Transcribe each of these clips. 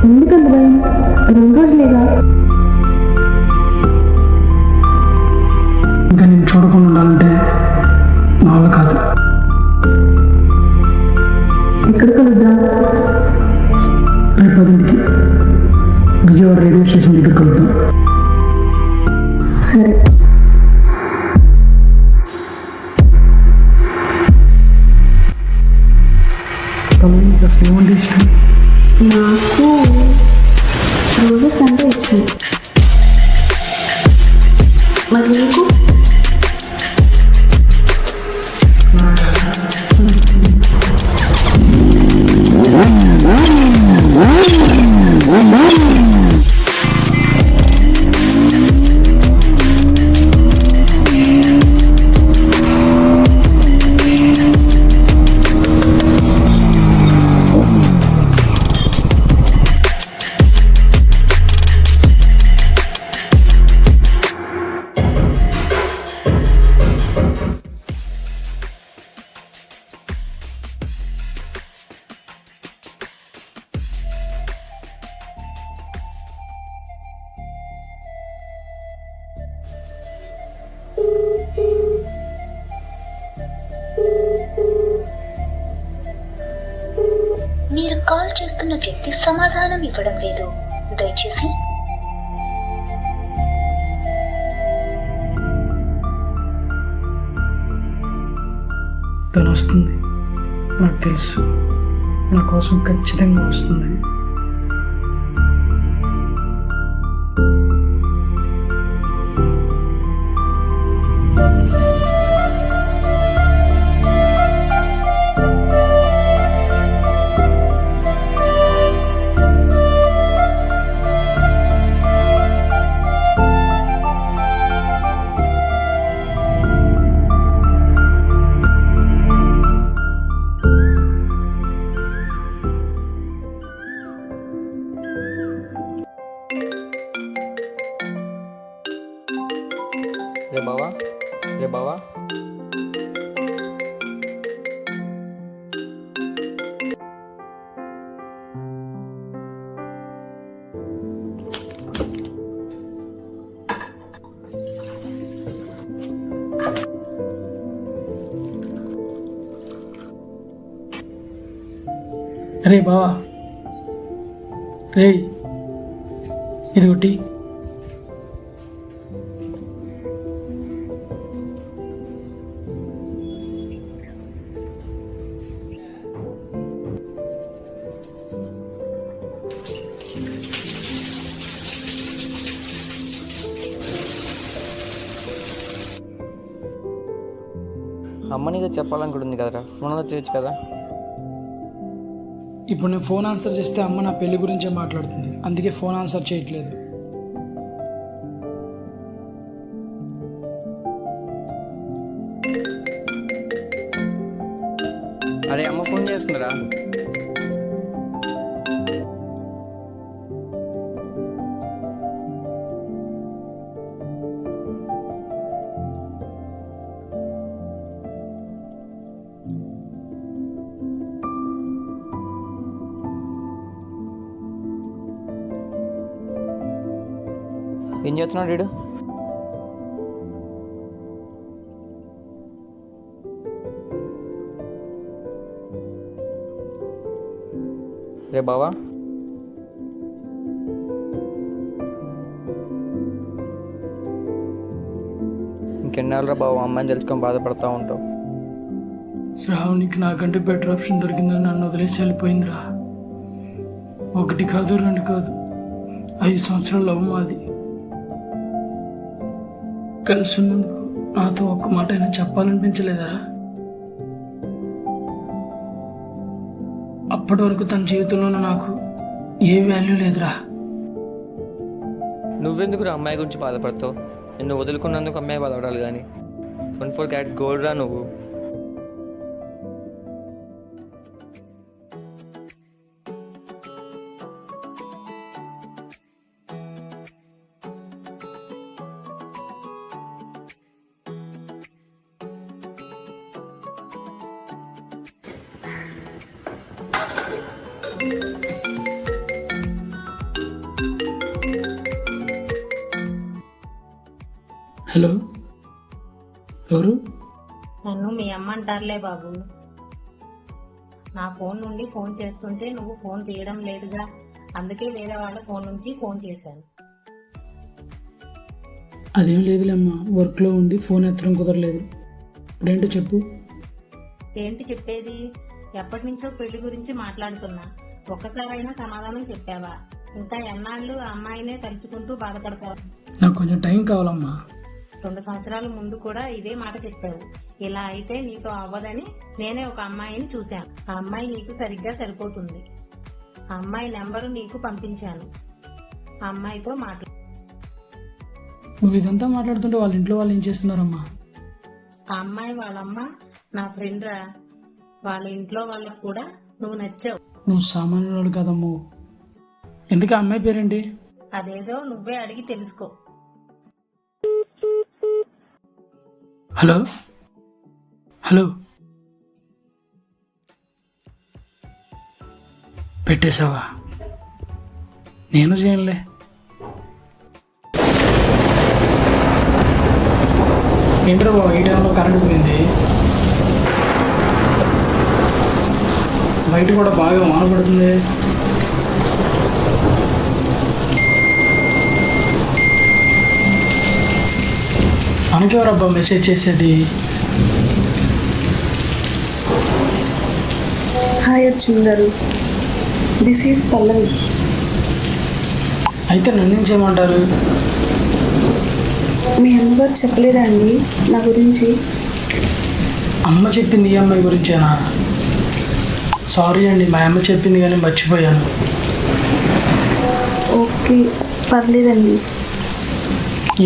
ఎందుకంత భయం? 2 రోజులేగా. ఇంకా నేను చూడకుండా ఉండాలంటే నా వల్ల కాదు. ఎక్కడ కలుద్దాం? రేపు 10కి విజయవాడ రైల్వే స్టేషన్ దగ్గర కలుద్దాం. సరే. నీకు అసలు ఏమంటే ఇష్టం? నాకు రోజెస్ అంటే ఇష్టం. మరి నీకు? మీరు కాల్ చేస్తున్న వ్యక్తి సమాధానం ఇవ్వడం లేదు. దయచేసి తను వస్తుంది, నాకు తెలుసు. నా కోసం ఖచ్చితంగా వస్తుంది. రే బావా, రే బావా. రే బావా, రే ఇది ఒకటి. అమ్మ నీకు చెప్పాలనుకుంటుంది కదరా, ఫోన్లో చేయొచ్చు కదా. ఇప్పుడు నేను ఫోన్ ఆన్సర్ చేస్తే అమ్మ నా పెళ్లి గురించే మాట్లాడుతుంది. అందుకే ఫోన్ ఆన్సర్ చేయట్లేదు. అరే అమ్మ ఫోన్ చేస్తుందిరా. ఏం చేస్తున్నాడు వీడు? రే బావా, ఇంకెన్నాళ్ళరా బావా అమ్మాయిని తెలుసుకొని బాధపడతా ఉంటావు. శ్రావణికి నాకంటే బెటర్ ఆప్షన్ దొరికిందని నన్ను వదిలేసి వెళ్ళిపోయిందిరా. 1 కాదు 2 కాదు 5 సంవత్సరాల లవ్ మాది. కలిసి ఉన్నందుకు నాతో ఒక్క మాట అయినా చెప్పాలనిపించలేదరా? అప్పటి వరకు తన జీవితంలోనూ నాకు ఏ వాల్యూ లేదురా. నువ్వెందుకు అమ్మాయి గురించి బాధపడతావు? నిన్ను వదులుకున్నందుకు అమ్మాయి బాధపడాలి కానీ 24 క్యారెట్స్ గోల్డ్ రా నువ్వు. హలో, ఎవరు? నన్ను మీ అమ్మ అంటారులే బాబు. నా ఫోన్ నుండి ఫోన్ చేస్తుంటే నువ్వు ఫోన్ తీయడం లేదుగా, అందుకే వేరే వాళ్ళ ఫోన్ నుంచి ఫోన్ చేశాను. అదేం లేదులేమ్మా, వర్క్లో ఉండి ఫోన్ ఎత్తడం కుదరలేదు. ఇప్పుడేంటో చెప్పు. ఏంటి చెప్పేది? ఎప్పటి నుంచో పెళ్లి గురించి మాట్లాడుతున్నా, ఒక్కసారైనా సమాధానం చెప్పావా? ఇంకా ఎన్నాళ్ళు ఆ అమ్మాయినే తలుచుకుంటూ బాధపడతావు? నాకు కొంచెం టైం కావాలమ్మా. 2 సంవత్సరాల ముందు కూడా ఇదే మాట చెప్పావు. ఇలా అయితే నీతో అవ్వదని నేనే ఒక అమ్మాయిని చూశాను. ఆ అమ్మాయి నీకు సరిగ్గా సరిపోతుంది. ఆ అమ్మాయి నెంబరు నీకు పంపించాను. ఆ అమ్మాయితో నువ్వు ఇదంతా మాట్లాడుతుంటే వాళ్ళ ఇంట్లో వాళ్ళు ఏం చేస్తున్నారమ్మా? ఆ అమ్మాయి వాళ్ళమ్మ నా ఫ్రెండ్ రా. వాళ్ళ ఇంట్లో వాళ్ళకు కూడా నువ్వు నచ్చావు. నువ్వు సామాన్యుడు కదమ్మో. ఎందుకు ఆ అమ్మాయి పేరేంటి? అదేదో నువ్వే అడిగి తెలుసుకో. హలో హలో, పెట్టేశావా? నేను చేయనులే. ఏంట్రా బాబు, ఈ టైంలో కరెంట్ పోయింది. బయట కూడా బాగా వాన పడుతుంది. మనకెవరబ్బా మెసేజ్ చేసేది? హాయ్ అర్జున్ గారు, దిస్ ఈజ్ పల్లవి. అయితే నన్ను ఏం చేయమంటారు? మీ అమ్మగారు చెప్పలేదా అండి నా గురించి? అమ్మ చెప్పింది ఈ అమ్మాయి గురించేనా? సారీ అండి, మా అమ్మ చెప్పింది కానీ మర్చిపోయాను. ఓకే, పర్లేదండి.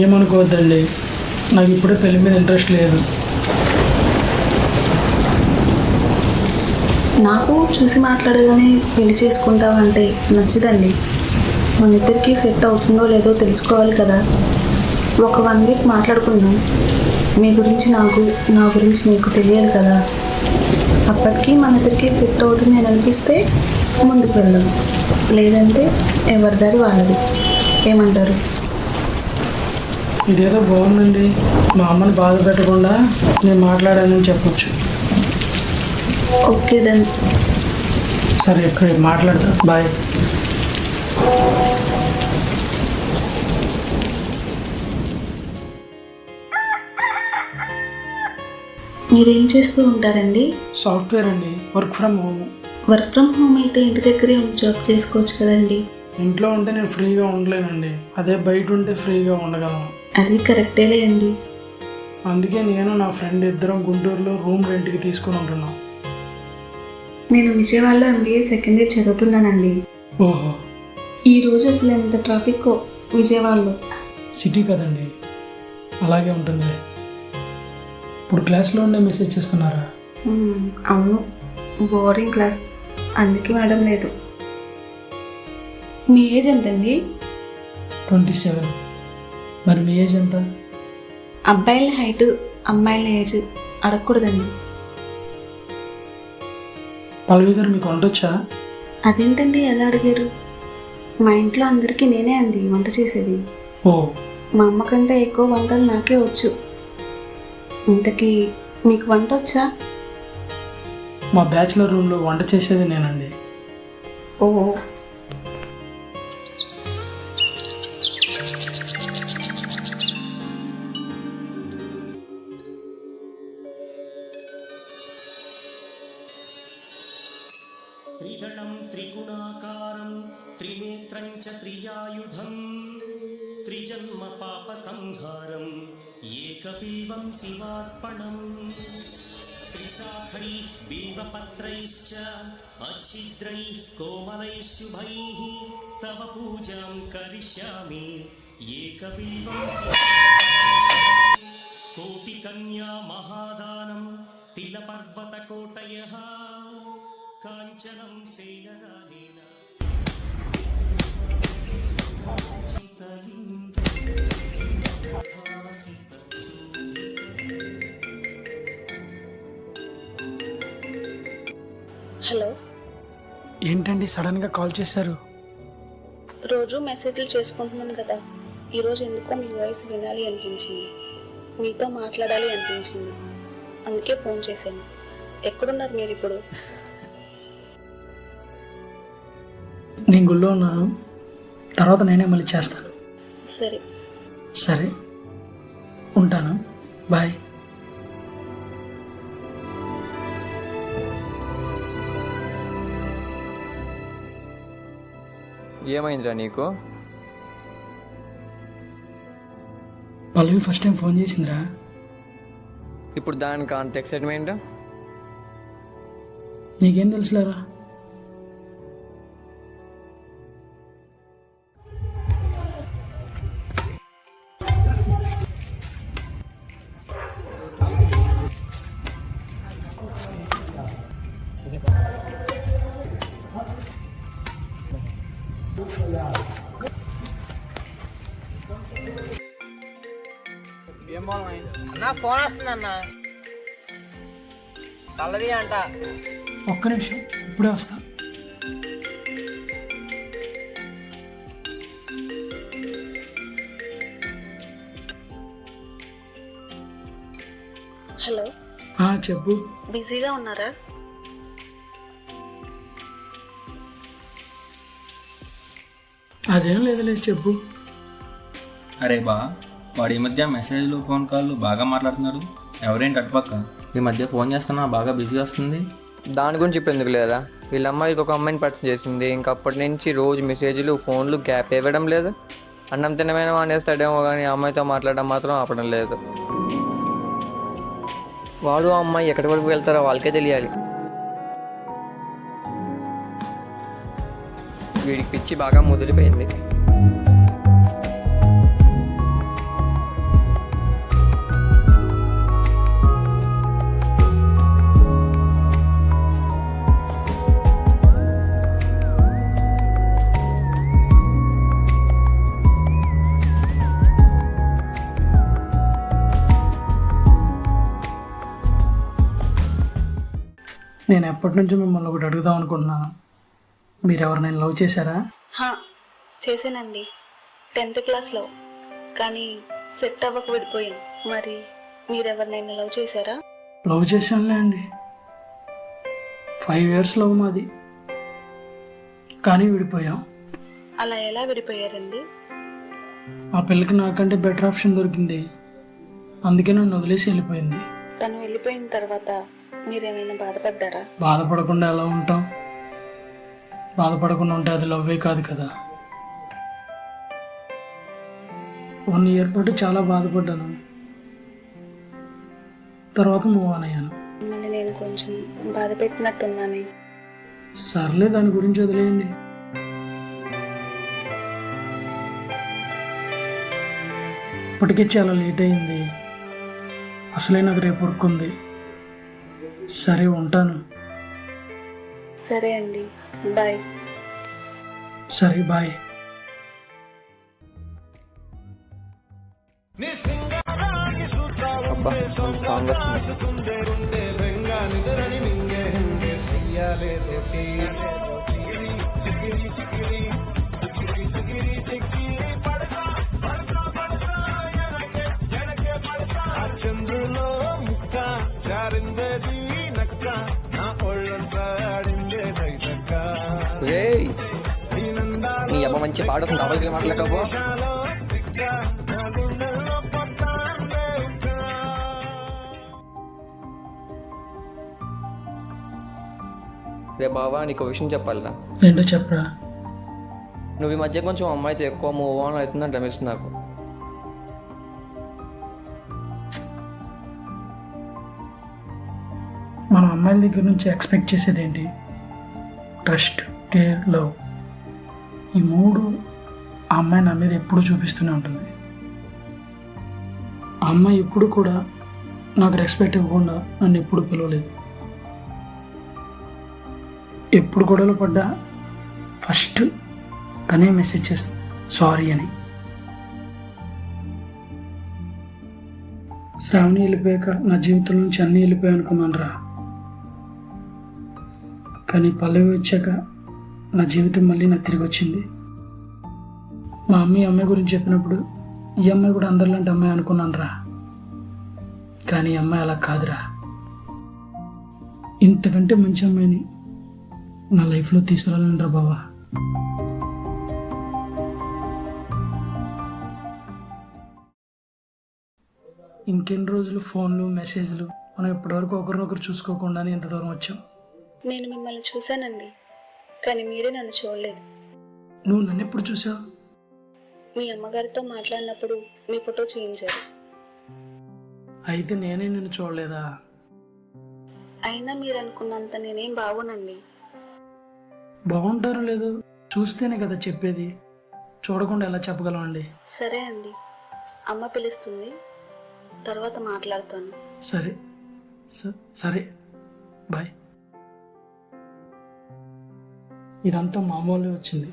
ఏమనుకోవద్దండి, నాకు ఇప్పుడే పెళ్లి మీద ఇంట్రెస్ట్ లేదు. నాకు చూసి మాట్లాడగానే పెళ్లి చేసుకుంటావంటే నచ్చదండి. మన ఇద్దరికి సెట్ అవుతుందో లేదో తెలుసుకోవాలి కదా. ఒక 1 వీక్ మాట్లాడుకుందాం. మీ గురించి నాకు, నా గురించి మీకు తెలియాలి కదా. అప్పటికి మన ఇద్దరికి సెట్ అవుతుంది అని అనిపిస్తే ముందుకు వెళ్దాం, లేదంటే ఎవరి దారి వాళ్ళది. ఏమంటారు? ఇదేదో బాగుందండి. మా అమ్మని బాధ పెట్టకుండా నేను మాట్లాడానని చెప్పొచ్చు. Okay then. సరే, ఇప్పుడు మాట్లాడతా. బాయ్. మీరేం చేస్తూ ఉంటారండి? సాఫ్ట్వేర్ అండి, work from home. Work from home అయితే ఇంటి దగ్గరే జాబ్ చేసుకోవచ్చు కదండి. ఇంట్లో ఉంటే నేను ఫ్రీగా ఉండలేనండి, అదే బయట ఉంటే ఫ్రీగా ఉండగలను. అది కరెక్టేలే అండి. అందుకే నేను నా ఫ్రెండ్ ఇద్దరం గుంటూరులో రూమ్ రెంట్కి తీసుకుని ఉంటున్నాం. నేను విజయవాడలో MBA సెకండ్ ఇయర్ చదువుతున్నానండి. ఓహో, ఈరోజు అసలు ఎంత ట్రాఫిక్ విజయవాడలో. సిటీ కదండి, అలాగే ఉంటుంది. ఇప్పుడు క్లాస్లో ఉండే మెసేజ్ చేస్తున్నారా? అవును, బోరింగ్ క్లాస్, అందుకే వినడం లేదు. మీ ఏజ్ ఎంతండి? 27. మరి మీ ఏజ్ ఎంత? అబ్బాయిల హైట్, అమ్మాయిల ఏజ్ అడగకూడదండి. పల్లవి గారు, మీకు వంటొచ్చా? అదేంటండి ఎలా అడిగారు? మా ఇంట్లో అందరికీ నేనే అండి వంట చేసేది. ఓ, మా అమ్మ కంటే ఎక్కువ వంటలు నాకే వచ్చు. ఇంతకీ మీకు వంట వచ్చా? మా బ్యాచిలర్ రూమ్లో వంట చేసేది నేనండి. ఓ, त्रिदलं त्रिगुणाकारं त्रिनेत्रं च त्रियायुधं त्रिजन्म पापसंहारम् एकबिल्वं शिवार्पणम् त्रिशाखैः बिल्वपत्रैश्च अच्छिद्रैः कोमलैः शुभैः तव पूजां करिष्यामि एकबिल्वं कोटिकन्या महादानं तिलपर्वतकोटयः काञ्चनं सेनदानेन హలో. ఏంటండి సడన్గా కాల్ చేశారు? రోజు మెసేజ్లు చేసుకుంటున్నాను కదా, ఈరోజు ఎందుకో మీ వాయిస్ వినాలి అనిపించింది. మీతో మాట్లాడాలి అనిపించింది, అందుకే ఫోన్ చేశాను. ఎక్కడున్నారు మీరు ఇప్పుడు? నేను గుళ్ళో ఉన్నాను, తర్వాత నేనే మళ్ళీ చేస్తాను. సరే. సరే, ఉంటాను. బాయ్. ఏమైందిరా నీకు? పల్లవి ఫస్ట్ టైం ఫోన్ చేసిందిరా. ఇప్పుడు దానికి అంత ఎక్సైట్మెంట్? నీకేం తెలుసులేరా? అన్నా ఫోన్ వస్తుంది అన్న. పల్లవి అంట. ఒక్క నిమిషం, ఇప్పుడే వస్తా. హలో, చెప్పు. బిజీగా ఉన్నారా? అదేం లేదులే, చెప్పు. అరే బా, వాడు ఈ మధ్య మెసేజ్లు ఫోన్ కాల్లు బాగా మాట్లాడుతున్నాడు. ఎవరేంటి అటుపక్క? ఈ మధ్య ఫోన్ చేస్తున్నా బాగా బిజీ వస్తుంది. దాని గురించి ఇప్పుడు ఎందుకు లేదా? వీళ్ళ అమ్మాయికి ఒక అమ్మాయిని పరిచయం చేసింది, ఇంకప్పటి నుంచి రోజు మెసేజ్లు ఫోన్లు గ్యాప్ ఇవ్వడం లేదు. అన్నం తినమైన మానేస్తాడేమో కానీ ఆ అమ్మాయితో మాట్లాడడం మాత్రం ఆపడం లేదు. వాడు ఆ అమ్మాయి ఎక్కడి వరకు వెళ్తారో వాళ్ళకే తెలియాలి. వీడికి పిచ్చి బాగా ముదిరిపోయింది. నేను ఎప్పటి నుంచో మిమ్మల్ని ఒకటి అడుగుదాం అనుకుంటున్నాను. మీరు ఎవరినైనా లవ్ చేశారా? చేశానండి, 10th క్లాస్లో. కానీ సెట్ అవ్వక విడిపోయాను. మరి మీరెవరినైనా లవ్ చేశారా? లవ్ చేశానులే అండి, 5 years లవ్ మాది. కానీ విడిపోయాం. అలా ఎలా విడిపోయారండి? ఆ పిల్లకి నాకంటే బెటర్ ఆప్షన్ దొరికింది, అందుకే నన్ను వదిలేసి వెళ్ళిపోయింది. తను వెళ్ళిపోయిన తర్వాత మీరేమైనా బాధపడ్డారా? బాధపడకుండా ఎలా ఉంటాం? బాధపడకుండా ఉంటే అది లవ్వే కాదు కదా. 1 year పాటు చాలా బాధపడ్డాను, తర్వాత మూవ్ ఆన్ అయ్యాను. మిమ్మల్ని నేను కొంచెం బాధ పెట్టినట్టున్నానే. సర్లే, దాని గురించి వదిలేయండి. ఇప్పటికే చాలా లేట్ అయింది, అసలే నాకు రేపు వర్క్ ఉంది. సరే, ఉంటాను. సరే అండి, బాయ్. సరే, బాయ్. అబ్బా, మంచి సాంగ్ వస్తుంది. రేయ్, నీ అమ్మ మంచి పాట వస్తుంది, డబల్ మాట్లాడకపో. రే బావా, నీకు విషయం చెప్పాలిరా. ఏంటో చెప్పరా? నువ్వు ఈ మధ్య కొంచెం అమ్మాయితో ఎక్కువ మూవ్ ఆన్ అవుతుందని అనిపిస్తుంది నాకు. మనం అమ్మాయిల దగ్గర నుంచి ఎక్స్పెక్ట్ చేసేది ఏంటి? Trust, care, love. ఈ 3 ఆ అమ్మాయి నా మీద ఎప్పుడూ చూపిస్తూనే ఉంటుంది. ఆ అమ్మాయి ఎప్పుడు కూడా నాకు రెస్పెక్ట్ ఇవ్వకుండా నన్ను ఎప్పుడు పిలవలేదు. ఎప్పుడు గొడవలు పడ్డా ఫస్ట్ తనే మెసేజ్ చేస్తుంది, సారీ అని. శ్రావణి వెళ్ళిపోయాక నా జీవితం నుంచి అన్నీ వెళ్ళిపోయాయి అనుకున్నాను రా. కానీ పల్లవి వచ్చాక నా జీవితం మళ్ళీ నాకు తిరిగి వచ్చింది. మా అమ్మాయి గురించి చెప్పినప్పుడు ఈ అమ్మాయి కూడా అందరిలాంటి అమ్మాయి అనుకున్నాను రా. కానీ ఈ అమ్మాయి అలా కాదురా. ఇంతకంటే మంచి అమ్మాయిని నా లైఫ్లో తీసుకురాలేనురా బావా. ఇంకెన్ని రోజులు ఫోన్లు మెసేజ్లు, మనం ఇప్పటివరకు ఒకరినొకరు చూసుకోకుండానే ఎంత దూరం వచ్చాం. నేను మిమ్మల్ని చూశానండి, కానీ మీరే నన్ను చూడలేదు. నువ్వు నన్ను ఎప్పుడు చూసావు? మీ అమ్మగారితో మాట్లాడినప్పుడు మీ ఫోటో చూయించారు. అయితే నేనే నిన్ను చూడలేదా? అయినా మీరు అనుకున్నంత నేనేం బాగోనండి. బాగుంటారో లేదో చూస్తేనే కదా చెప్పేది, చూడకుండా ఎలా చెప్పగలమండి? సరే అండి, అమ్మ పిలుస్తుంది, తర్వాత మాట్లాడతాను. సరే సరే బాయ్. ఇదంతా మామూలు వచ్చింది.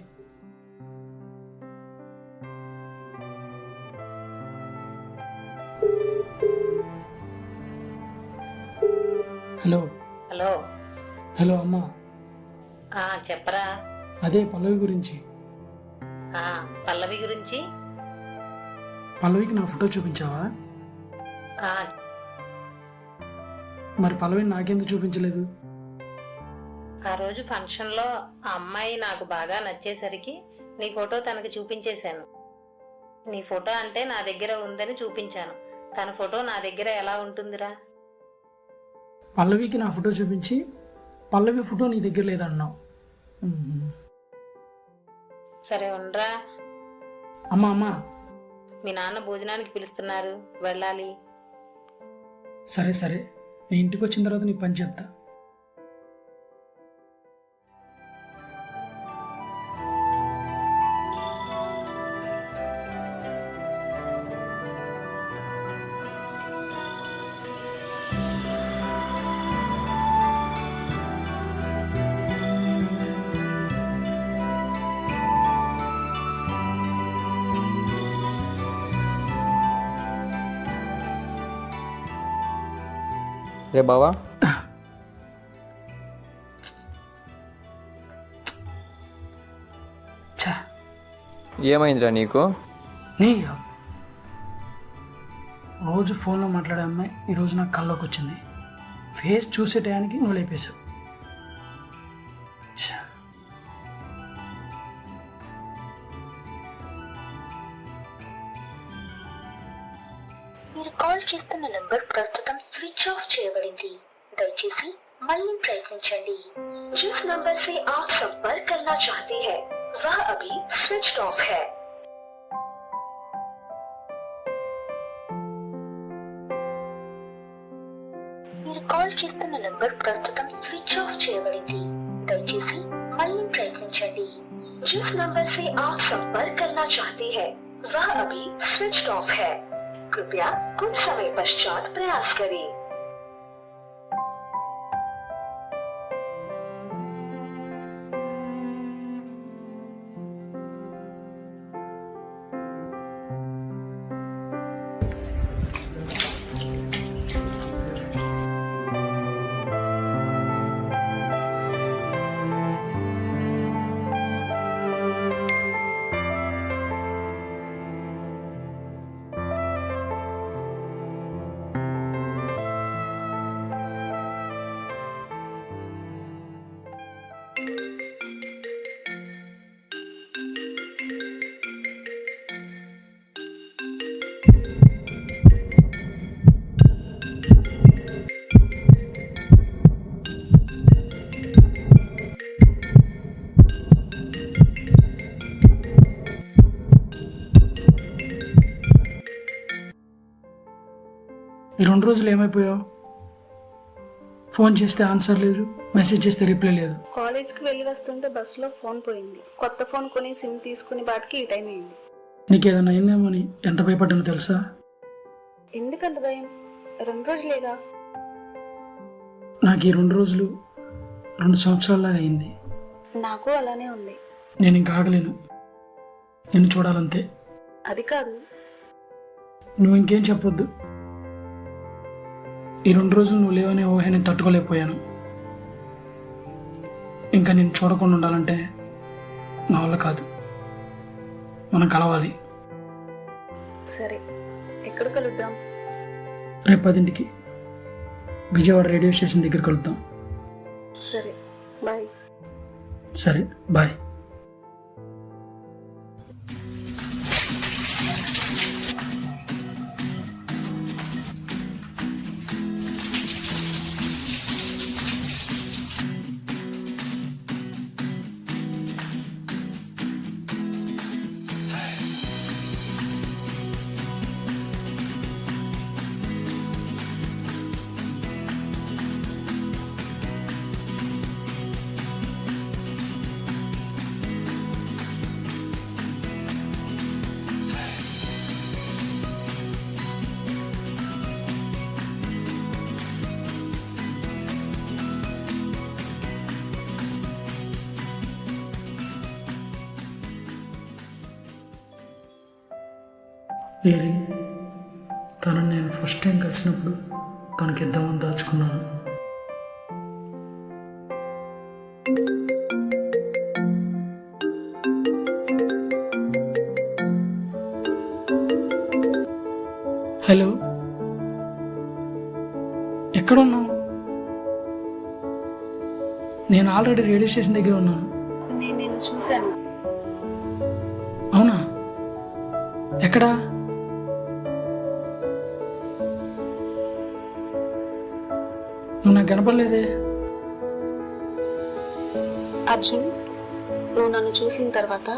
Hello hello. హలో అమ్మా. చెప్పరా. అదే పల్లవి గురించి. పల్లవి గురించి. పల్లవికి నా ఫోటో చూపించావా? మరి పల్లవిని నాకెందుకు చూపించలేదు? ఆ రోజు ఫంక్షన్లో ఆ అమ్మాయి నాకు బాగా నచ్చేసరికి నీ ఫోటో తనకి చూపించేశాను. నీ ఫోటో అంటే నా దగ్గర ఉందని చూపించాను. తన ఫోటో నా దగ్గర ఎలా ఉంటుందిరా? పల్లవికి నా ఫోటో చూపించి పల్లవి ఫోటో నీ దగ్గర లేదన్నావు. సరే ఉండరా. అమ్మా మీ నాన్న భోజనానికి పిలుస్తున్నారు, వెళ్ళాలి. సరే నేను ఇంటికి వచ్చిన తర్వాత నీ పని చెప్తా. రే బావా, ఛా, ఏమైందిరా నీకు? నీ రోజు ఫోన్లో మాట్లాడే అమ్మాయి ఈరోజు నాకు కల్లోకి వచ్చింది. ఫేస్ చూసే టయానికి నువ్వు లేపేశావు. ఛా. మీరు కాల్ చేస్తున్న నంబర్ ప్రస్తుతం స్విచ్ ఆఫ్ చేయబడింది. దయచేసి మళ్ళీ ప్రయత్నించండి. जिस नंबर से आप संपर्क करना चाहते हैं वह अभी स्विच ऑफ है. మీరు కాల్ చేస్తున్న నంబర్ ప్రస్తుతం స్విచ్ ఆఫ్ చేయబడింది. దయచేసి మళ్ళీ ప్రయత్నించండి. जिस नंबर से आप संपर्क करना चाहते हैं वह अभी स्विच ऑफ है. कृपया कुछ समय पश्चात प्रयास करें. ఈ 2 రోజులు ఏమైపోయావు? ఫోన్ చేస్తే ఆన్సర్ లేదు, మెసేజ్ చేస్తే రిప్లై లేదు. కాలేజ్కి వెళ్ళి వస్తుంటే బస్సులో ఫోన్ పోయింది. కొత్త ఫోన్ కొని సిమ్ తీసుకుని బాటికి ఈ టైం అయింది. నీకేదన్నా అయిందేమో అని ఎంత భయపడ్డానో తెలుసా? ఎందుకంత భయం? 2 రోజులేగా. నాకు ఈ 2 రోజులు 2 సంవత్సరాల్లాగా అయింది. నాకు అలానే ఉంది. నేను ఇంకా ఆగలేను, నిన్ను చూడాలంతే. అది కాదు, నువ్వు ఇంకేం చెప్పొద్దు. ఈ 2 రోజులు నువ్వు లేవనే ఊహని తట్టుకోలేకపోయాను. ఇంకా నేను చూడకుండా ఉండాలంటే నా వల్ల కాదు. మనం కలవాలి. సరే ఎక్కడ కలుద్దాం? రేపు 10ంటికి విజయవాడ రేడియో స్టేషన్ దగ్గర కలుద్దాం. సరే, బాయ్. సరే, బాయ్. ఏరి తనని నేను ఫస్ట్ టైం కలిసినప్పుడు తనకి ఇద్దామని దాచుకున్నాను. హలో, ఎక్కడున్నావు? నేను ఆల్రెడీ రేడియో స్టేషన్ దగ్గర ఉన్నాను. నేను నిన్ను చూశాను. అవునా? ఎక్కడా? నువ్వు నాకు కనపడలేదే. అర్జున్, నువ్వు నన్ను చూసిన తర్వాత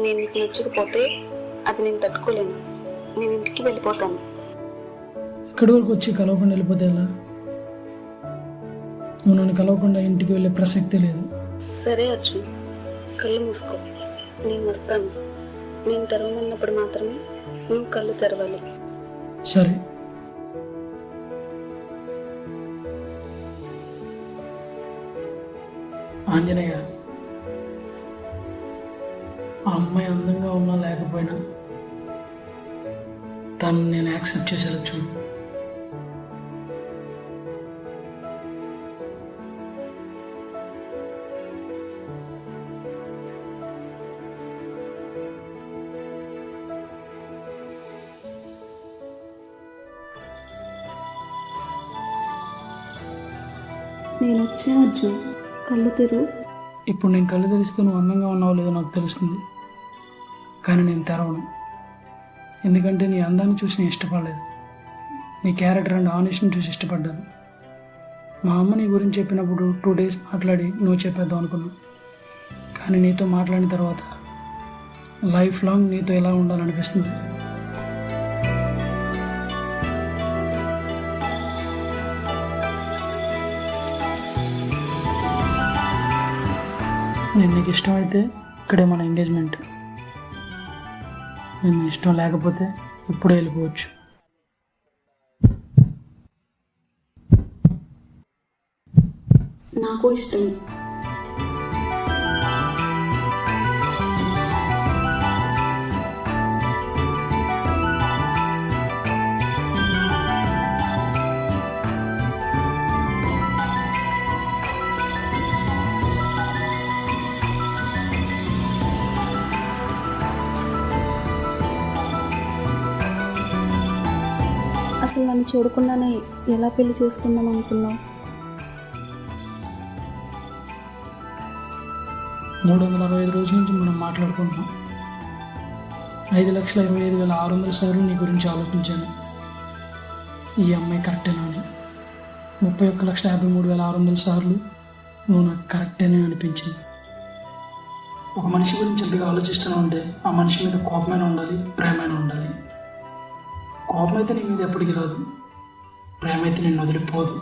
నేను నీకు నచ్చకపోతే అది నేను తట్టుకోలేను. నేను ఇంటికి వెళ్ళిపోతాను. ఇక్కడి వరకు వచ్చి కలవకుండా వెళ్ళిపోతే ఎలా? నువ్వు నన్ను కలవకుండా ఇంటికి వెళ్ళే ప్రసక్తే లేదు. సరే అర్జున్, కళ్ళు మూసుకో. నేను వస్తాను. నేను తెరవమన్నప్పుడు మాత్రమే నువ్వు కళ్ళు తెరవాలి. సరే. ఆంజనేయ, ఆ అమ్మాయి అందంగా ఉన్నా లేకపోయినా తను నేను యాక్సెప్ట్ చేసేలా చూడు. నేను వచ్చాను అర్జున్, కళ్ళు తెరు. ఇప్పుడు నేను కళ్ళు తెరిస్తే నువ్వు అందంగా ఉన్నావో లేదో నాకు తెలుస్తుంది, కానీ నేను తెరవను. ఎందుకంటే నీ అందాన్ని చూసి నేను ఇష్టపడలేదు, నీ క్యారెక్టర్ అండ్ ఆనెస్ట్ని చూసి ఇష్టపడ్డాను. మా అమ్మ నీ గురించి చెప్పినప్పుడు 2 days మాట్లాడి నువ్వు చెప్పేద్దాం అనుకున్నాను, కానీ నీతో మాట్లాడిన తర్వాత లైఫ్ లాంగ్ నీతో ఎలా ఉండాలనిపిస్తుంది. నేను నీకు ఇష్టమైతే ఇక్కడే మన ఎంగేజ్మెంట్. నేను ఇష్టం లేకపోతే ఇప్పుడే వెళ్ళిపోవచ్చు. నాకు ఇష్టం. అసలు నన్ను చూడకుండానే ఎలా పెళ్లి చేసుకుందాం అనుకున్నావు? 365 రోజుల నుంచి మనం మాట్లాడుకుంటున్నాం. 5,25,600 సార్లు నీ గురించి ఆలోచించాను. ఈ అమ్మాయి కరెక్టేనా అని. 31,53,600 సార్లు నువ్వు నాకు కరెక్టేనే అనిపించింది. ఒక మనిషి గురించి ఎంతగా ఆలోచిస్తూనే ఉంటే ఆ మనిషి మీద కోపమైన ఉండాలి, ప్రేమైన ఉండాలి. కోపం అయితే నీ మీద ఎప్పటికీ రాదు, ప్రేమ అయితే నిన్ను వదిలిపోదు.